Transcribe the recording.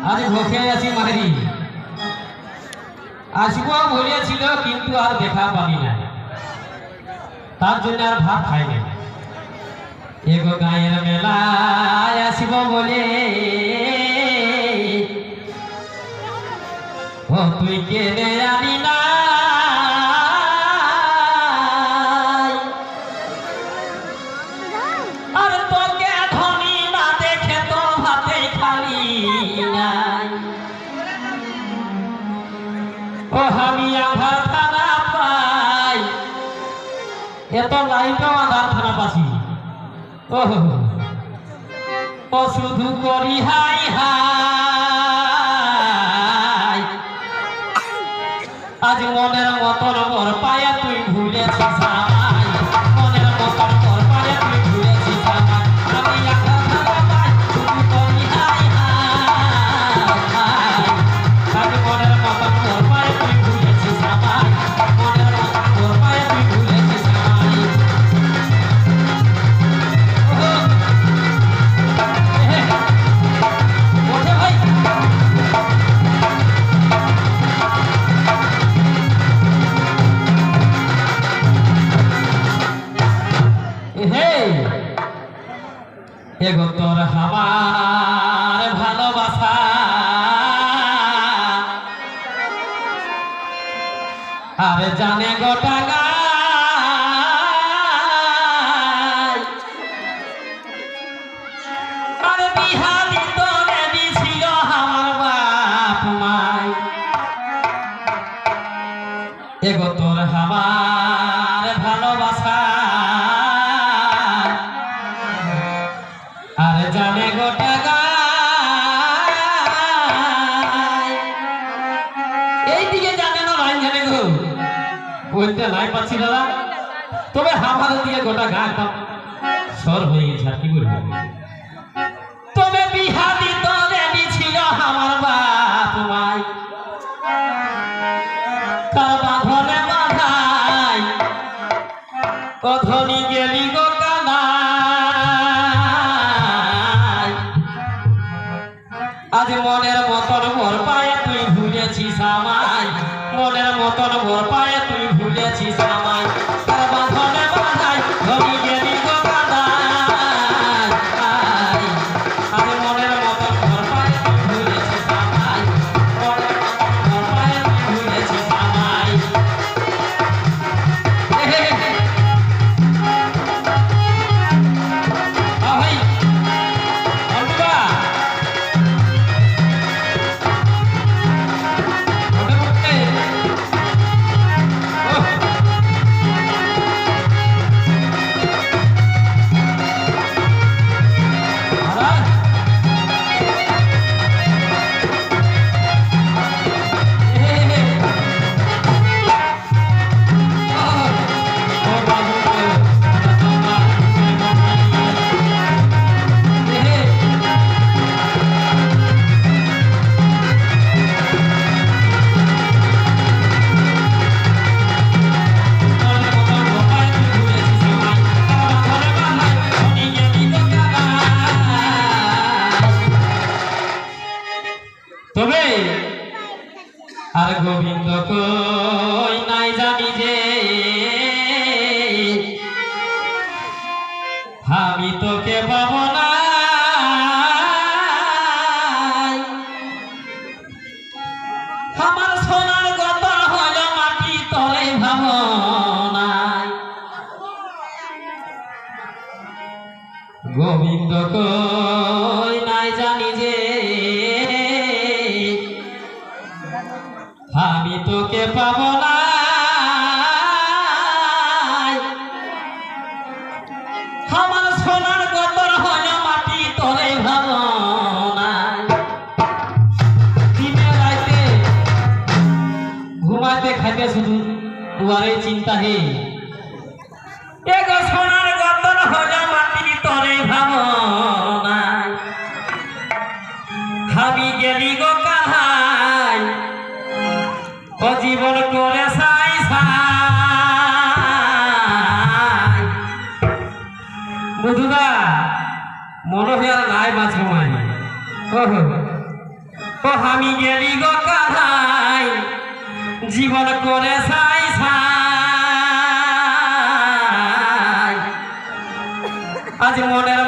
আজ ভোকে আছি মারি আসবো বলেছিল কিন্তু আর দেখা পাবি না তার জন্য আর ভাত খাই না এগো গায়ের মেলায় আসব বলে ও তুই কেনে আনি না আর তোকে ধনী না দেখে তো হাতে খালি নাই ও আমি আধার থানা পাই এত লাইটও আধার থানা পাছি ও শুধু করি হাই হাই আজ মনের মতন মোর পায়া তুই ভুলেছিস আমায় মনের মতন মোর পায়া তুই ভুলেছিস আমায় আমি আধার থানা পাই শুধু করি হাই হাই আজ মনের মতন মোর পায়া তুই ভুলেছিস আমায় মনের মতন মোর পায়া তুই ভুলেছিস আমায় এগো তোর আমার ভালোবাসা আর জানে গোটা গায় আর বিহারি তোরে দিছিল আমার বাপ মাই এগো তোর আমার ভালোবাসা আর জানে গোটা গায় এইদিকে জানে না ভাই জানে গো বলতে নাই পাচ্ছি দাদা তবে আমার দিয়ে গোটা গা একদম সর হয়ে গেছে আর কি বলবো তবে বিহারি তোরে দিছিল আমার বাপ মাই তার বাঁধনে বাঁধাই ও ধনী গেলি গো আজ মনের মতন মোর পায়ে তুই ভুলেছিস আমায় মনের মতন মোর পায়ে তুই ভুলেছিস আমায় তার বাঁধনে বাঁধাই ধরি গেলি গো কাদায় আজ মনের মতন মোর পায়ে তুই ভুলেছিস আমায় মনের মতন মোর পায়ে তুই ভুলেছিস আমায় ভাই তবে আর গোবিন্দ কই নাই জানি যে আমি তোকে পাবো না আমার সোনার গত হলো মাটি তলে ভাবনাই গোবিন্দ কই নাই জানি যে আমি তোকে পাবো না আমার সোনার গতর হলো মাটি তোরে ভাবনাই দিনে রাতে ঘুমাতে খাইতে শুধু দুয়ারে চিন্তা হে এগো সোনার গতর হলো মাটি তোরে ভাবনাই আমি গেলি গো কাহাই ও জীবন করে সাই সাই বুধুদা মনে হয় আর নাই মাছ ঘুমাই ও আমি গেলি গো কাহাই জীবন করে ছাই ছাই আজ মনের